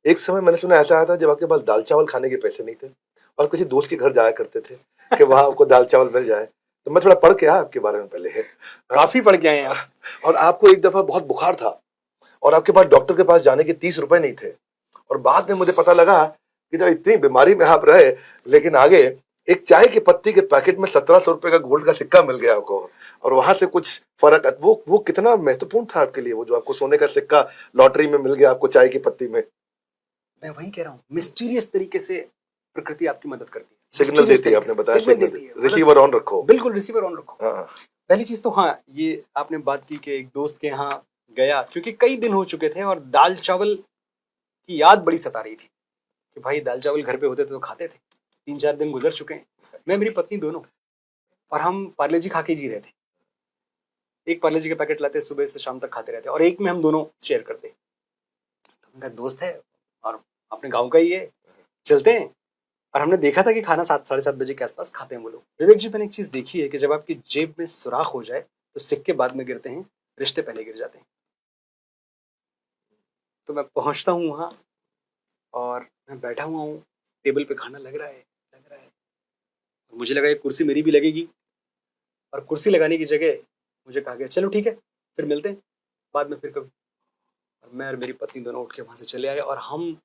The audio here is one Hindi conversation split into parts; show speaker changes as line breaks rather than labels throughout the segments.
एक समय मैंने सुना ऐसा आया था जब आपके पास दाल चावल खाने के पैसे नहीं थे और किसी दोस्त के घर जाया करते थे कि वहां आपको दाल चावल मिल जाए। तो मैं थोड़ा पढ़ के आया आपके बारे में पहले है।
काफी पढ़ के आए हैं आप।
और आपको एक दफा बहुत बुखार था और आपके पास डॉक्टर के पास जाने के 30 रुपए नहीं थे। और बाद में मुझे पता लगा कि जब इतनी बीमारी में आप रहे, लेकिन आगे एक चाय की पत्ती के पैकेट में 1700 रुपए का गोल्ड का सिक्का मिल गया आपको। और वहां से कुछ फर्क, वो कितना महत्वपूर्ण था आपके लिए, वो जो आपको सोने का सिक्का लॉटरी में मिल गया आपको चाय की पत्ती में।
मैं वही कह रहा हूँ, मिस्टीरियस तरीके से प्रकृति आपकी मदद करती है।
सिग्नल देती है, आपने बताया
सिग्नल देती है,
रिसीवर ऑन रखो।
बिल्कुल रिसीवर ऑन रखो।
हाँ।
पहली चीज तो हाँ, ये आपने बात की कि एक दोस्त के यहाँ गया क्योंकि कई दिन हो चुके थे और दाल चावल की याद बड़ी सता रही थी कि भाई दाल चावल घर पे होते थे तो खाते थे। 3-4 दिन गुजर चुके हैं, मैं मेरी पत्नी दोनों, और हम पार्ले जी खा के जी रहे थे। एक पार्ले जी के पैकेट लाते, सुबह से शाम तक खाते रहते और एक में हम दोनों शेयर करते। तो उनका दोस्त है और अपने गाँव का ही है, चलते हैं। और हमने देखा था कि खाना 7-7:30 बजे के आसपास खाते हैं वो लोग। विवेक जी, मैंने एक चीज देखी है कि जब आपकी जेब में सुराख हो जाए तो सिक्के बाद में गिरते हैं, रिश्ते पहले गिर जाते हैं। तो मैं पहुंचता हूँ वहां और मैं बैठा हुआ हूँ, टेबल पे खाना लग रहा है। मुझे लगा ये कुर्सी मेरी भी लगेगी, और कुर्सी लगाने की जगह मुझे कहा गया चलो ठीक है फिर मिलते हैं बाद में फिर कभी। और मैं और मेरी पत्नी दोनों उठ के वहां से चले आए और हम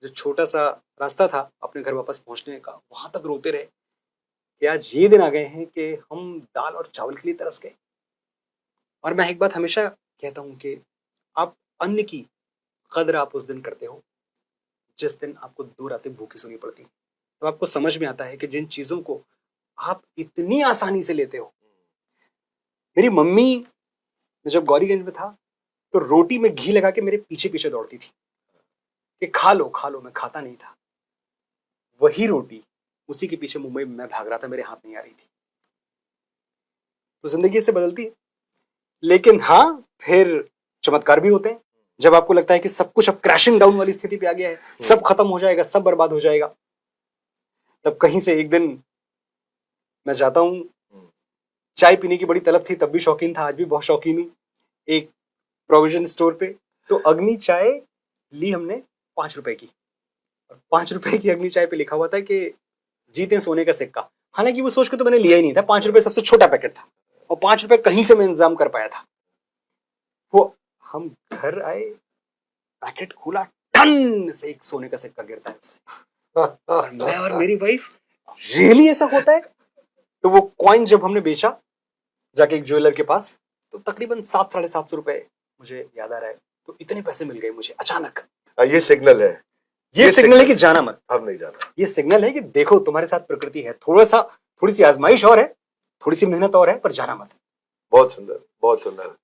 जो छोटा सा रास्ता था अपने घर वापस पहुंचने का, वहां तक रोते रहे कि आज ये दिन आ गए हैं कि हम दाल और चावल के लिए तरस गए। और मैं एक बात हमेशा कहता हूं कि आप अन्न की कदर आप उस दिन करते हो जिस दिन आपको 2 रातें भूखी सोनी पड़ती। तो आपको समझ में आता है कि जिन चीजों को आप इतनी आसानी से लेते हो। मेरी मम्मी, मैं जब गौरीगंज में था तो रोटी में घी लगा के मेरे पीछे पीछे दौड़ती थी कि खा लो खा लो। मैं खाता नहीं था। वही रोटी उसी के पीछे मुंबई में मैं भाग रहा था, मेरे हाथ नहीं आ रही थी। तो जिंदगी इससे बदलती है। लेकिन हाँ, फिर चमत्कार भी होते हैं जब आपको लगता है कि सब कुछ अब क्रैशिंग डाउन वाली स्थिति पे आ गया है, सब खत्म हो जाएगा, सब बर्बाद हो जाएगा। तब कहीं से एक दिन मैं जाता हूं, चाय पीने की बड़ी तलब थी, तब भी शौकीन था, आज भी बहुत शौकीन हूं, एक प्रोविजन स्टोर पे। तो अग्नि चाय ली हमने 5 रुपए की, और 5 रुपए की अग्नि चाय पे लिखा हुआ था कि जीते सोने का सिक्का। हालांकि वो सोच के तो मैंने लिया ही नहीं था, 5 रुपए सबसे छोटा पैकेट था और 5 रुपए कहीं से मैं इंतजाम कर पाया था। वो हम घर आए, पैकेट खोला, टन से एक सोने का सिक्का गिरता है उससे। और मैं और मेरी वाइफ, रियली ऐसा होता है? तो वो कॉइन जब हमने बेचा जाके एक ज्वेलर के पास, तो तकरीबन 700-750 रुपए मुझे याद आ रहा है। तो इतने पैसे मिल गए मुझे अचानक।
ये सिग्नल है,
ये सिग्नल है कि जाना मत।
अब नहीं जाना।
ये सिग्नल है कि देखो तुम्हारे साथ प्रकृति है, थोड़ी सी आजमाइश और है, थोड़ी सी मेहनत और है, पर जाना मत।
बहुत सुंदर, बहुत सुंदर।